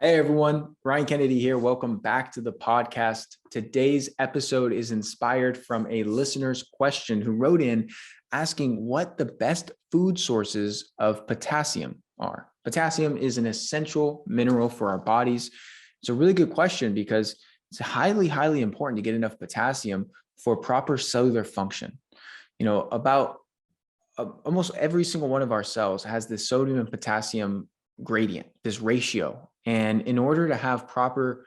Hey everyone, Ryan Kennedy here. Welcome back to the podcast. Today's episode is inspired from a listener's question who wrote in asking what the best food sources of potassium are. Potassium is an essential mineral for our bodies. It's a really good question because it's highly important to get enough potassium for proper cellular function. About almost every single one of our cells has this sodium and potassium gradient, this ratio. And in order to have proper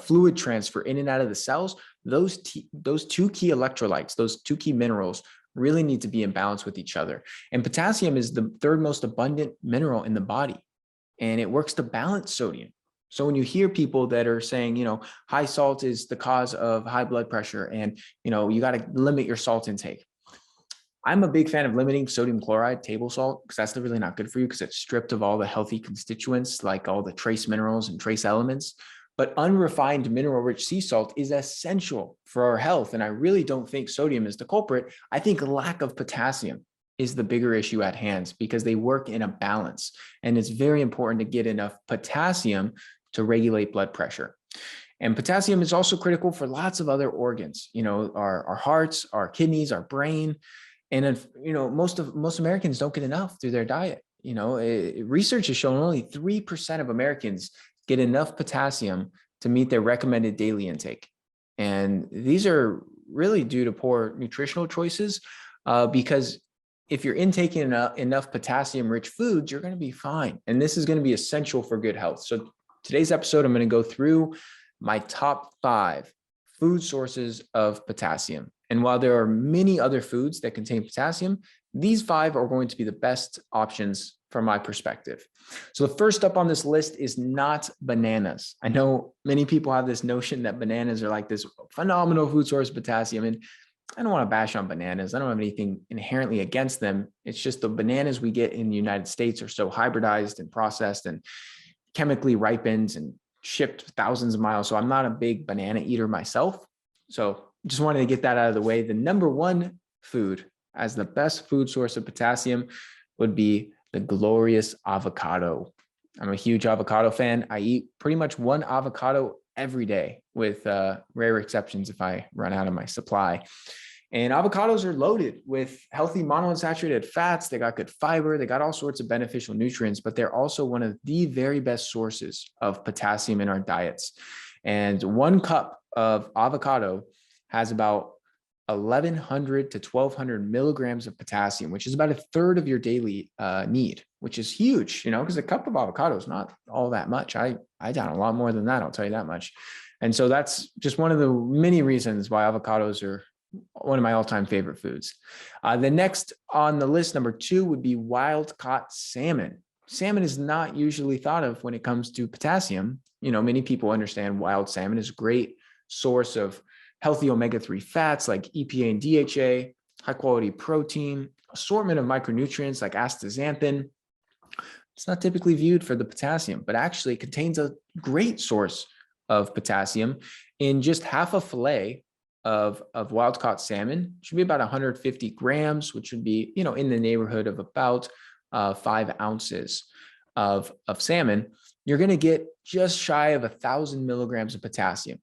fluid transfer in and out of the cells, those two key electrolytes, those two key minerals really need to be in balance with each other. And potassium is the third most abundant mineral in the body, and it works to balance sodium. So when you hear people that are saying, high salt is the cause of high blood pressure and, you got to limit your salt intake. I'm a big fan of limiting sodium chloride, table salt, because that's really not good for you because it's stripped of all the healthy constituents like all the trace minerals and trace elements. But unrefined mineral-rich sea salt is essential for our health. And I really don't think sodium is the culprit. I think lack of potassium is the bigger issue at hand because they work in a balance. And it's very important to get enough potassium to regulate blood pressure. And potassium is also critical for lots of other organs, our hearts, our kidneys, our brain. And most Americans don't get enough through their diet. Research has shown only 3% of Americans get enough potassium to meet their recommended daily intake. And these are really due to poor nutritional choices because if you're intaking enough potassium-rich foods, you're going to be fine. And this is going to be essential for good health. So today's episode, I'm going to go through my top 5 food sources of potassium. And while there are many other foods that contain potassium, these 5 are going to be the best options from my perspective. So the first up on this list is not bananas. I know many people have this notion that bananas are like this phenomenal food source of potassium. And I don't want to bash on bananas. I don't have anything inherently against them. It's just the bananas we get in the United States are so hybridized and processed and chemically ripened and shipped thousands of miles. So I'm not a big banana eater myself. So just wanted to get that out of the way. The number 1 food as the best food source of potassium would be the glorious avocado. I'm a huge avocado fan. I eat pretty much 1 avocado every day with rare exceptions if I run out of my supply. And avocados are loaded with healthy monounsaturated fats. They got good fiber. They got all sorts of beneficial nutrients, but they're also one of the very best sources of potassium in our diets. And 1 cup of avocado has about 1,100 to 1,200 milligrams of potassium, which is about 1/3 of your daily need, which is huge, because a cup of avocado is not all that much. I down a lot more than that, I'll tell you that much. And so that's just one of the many reasons why avocados are one of my all-time favorite foods. The next on the list, number 2, would be wild-caught salmon. Salmon is not usually thought of when it comes to potassium. Many people understand wild salmon is a great source of healthy omega-3 fats like EPA and DHA, high-quality protein, assortment of micronutrients like astaxanthin. It's not typically viewed for the potassium, but actually contains a great source of potassium. In just half a fillet of wild-caught salmon, should be about 150 grams, which would be, in the neighborhood of about 5 ounces of salmon. You're going to get just shy of 1,000 milligrams of potassium,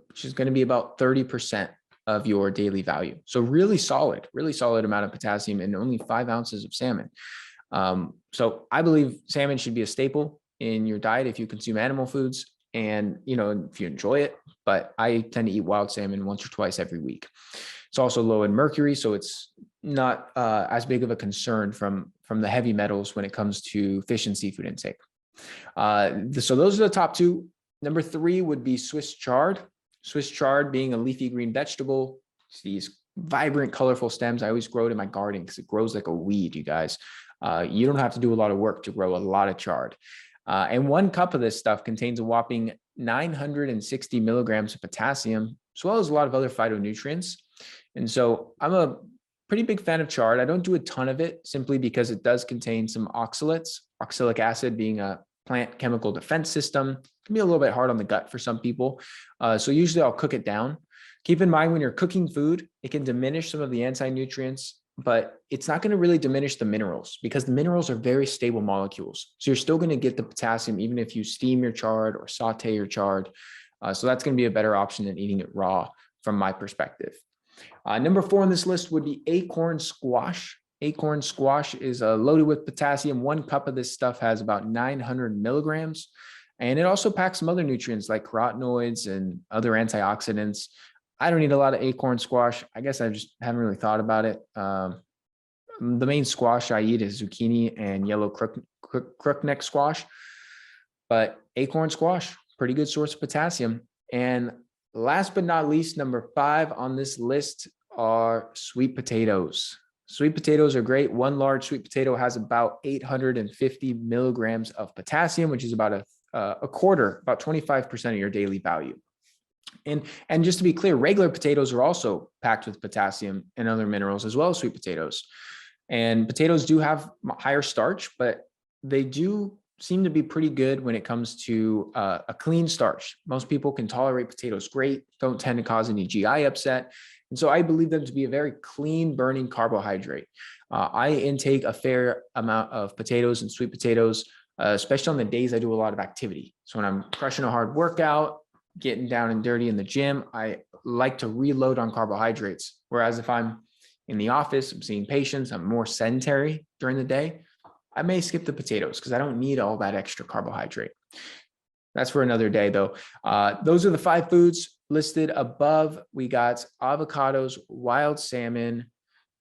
which is going to be about 30% of your daily value. So really solid amount of potassium in only 5 ounces of salmon. So I believe salmon should be a staple in your diet if you consume animal foods and, if you enjoy it, but I tend to eat wild salmon once or twice every week. It's also low in mercury, so it's not as big of a concern from the heavy metals when it comes to fish and seafood intake. So those are the top 2. Number 3 would be Swiss chard. Swiss chard being a leafy green vegetable. It's these vibrant, colorful stems. I always grow it in my garden because it grows like a weed, you guys. You don't have to do a lot of work to grow a lot of chard. And 1 cup of this stuff contains a whopping 960 milligrams of potassium, as well as a lot of other phytonutrients. And so I'm a pretty big fan of chard. I don't do a ton of it simply because it does contain some oxalates, oxalic acid being a plant chemical defense system. It can be a little bit hard on the gut for some people. So usually I'll cook it down. Keep in mind when you're cooking food, it can diminish some of the anti-nutrients but it's not going to really diminish the minerals because the minerals are very stable molecules. So you're still going to get the potassium even if you steam your chard or saute your chard. So that's going to be a better option than eating it raw from my perspective. Number 4 on this list would be Acorn Squash. Acorn Squash is loaded with potassium. 1 cup of this stuff has about 900 milligrams. And it also packs some other nutrients like carotenoids and other antioxidants. I don't eat a lot of acorn squash. I guess I just haven't really thought about it. The main squash I eat is zucchini and yellow crookneck squash. But acorn squash, pretty good source of potassium. And last but not least, number 5 on this list are sweet potatoes. Sweet potatoes are great. 1 large sweet potato has about 850 milligrams of potassium, which is about a quarter, about 25% of your daily value. And just to be clear, regular potatoes are also packed with potassium and other minerals as well as sweet potatoes. And potatoes do have higher starch, but they do seem to be pretty good when it comes to a clean starch. Most people can tolerate potatoes great, don't tend to cause any GI upset. And so I believe them to be a very clean burning carbohydrate. I intake a fair amount of potatoes and sweet potatoes, especially on the days I do a lot of activity. So when I'm crushing a hard workout, getting down and dirty in the gym, I like to reload on carbohydrates. Whereas if I'm in the office, I'm seeing patients, I'm more sedentary during the day, I may skip the potatoes because I don't need all that extra carbohydrate. That's for another day though. Those are the 5 foods listed above. We got avocados, wild salmon,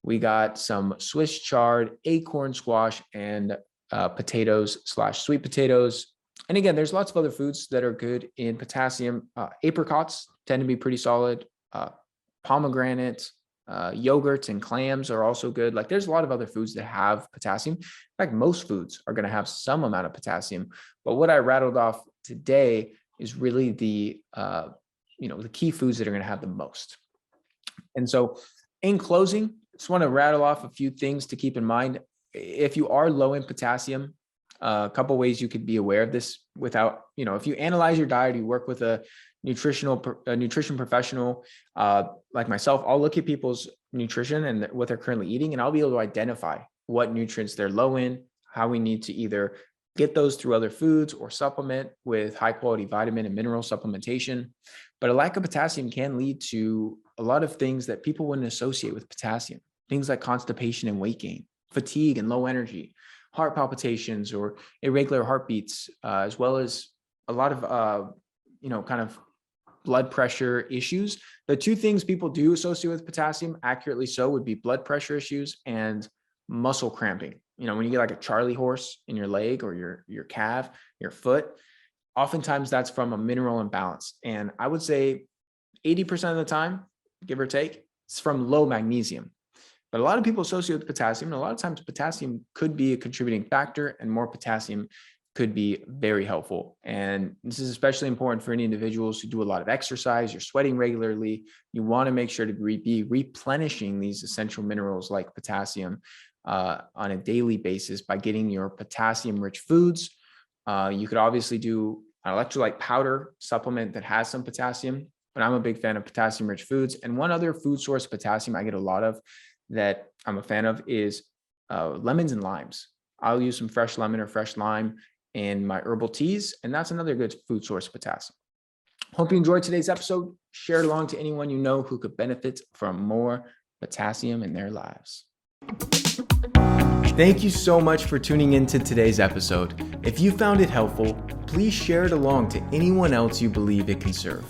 we got some Swiss chard, acorn squash, and potatoes/sweet potatoes. And again, there's lots of other foods that are good in potassium. Apricots tend to be pretty solid. Pomegranate, yogurts and clams are also good. Like there's a lot of other foods that have potassium. In fact, most foods are going to have some amount of potassium. But what I rattled off today is really the key foods that are going to have the most. And so in closing, I just want to rattle off a few things to keep in mind. If you are low in potassium, a couple of ways you could be aware of this without, if you analyze your diet, you work with a nutrition professional like myself, I'll look at people's nutrition and what they're currently eating, and I'll be able to identify what nutrients they're low in, how we need to either get those through other foods or supplement with high quality vitamin and mineral supplementation. But a lack of potassium can lead to a lot of things that people wouldn't associate with potassium. Things like constipation and weight gain, fatigue and low energy, heart palpitations or irregular heartbeats, as well as a lot of, kind of blood pressure issues. The 2 things people do associate with potassium, accurately so, would be blood pressure issues and muscle cramping. When you get like a Charlie horse in your leg or your calf, your foot, oftentimes that's from a mineral imbalance. And I would say 80% of the time, give or take, it's from low magnesium. But a lot of people associate with potassium, and a lot of times potassium could be a contributing factor, and more potassium could be very helpful. And this is especially important for any individuals who do a lot of exercise, you're sweating regularly. You want to make sure to be replenishing these essential minerals like potassium on a daily basis by getting your potassium-rich foods. You could obviously do an electrolyte powder supplement that has some potassium, but I'm a big fan of potassium-rich foods. And one other food source of potassium I get a lot of that I'm a fan of is lemons and limes. I'll use some fresh lemon or fresh lime in my herbal teas, and that's another good food source of potassium. Hope you enjoyed today's episode. Share it along to anyone you know who could benefit from more potassium in their lives. Thank you so much for tuning into today's episode. If you found it helpful, please share it along to anyone else you believe it can serve.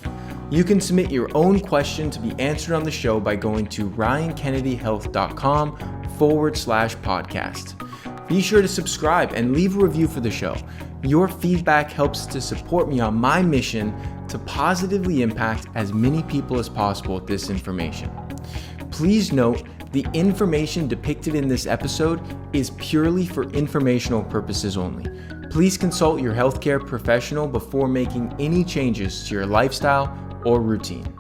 You can submit your own question to be answered on the show by going to ryankennedyhealth.com/podcast. Be sure to subscribe and leave a review for the show. Your feedback helps to support me on my mission to positively impact as many people as possible with this information. Please note, the information depicted in this episode is purely for informational purposes only. Please consult your healthcare professional before making any changes to your lifestyle or routine.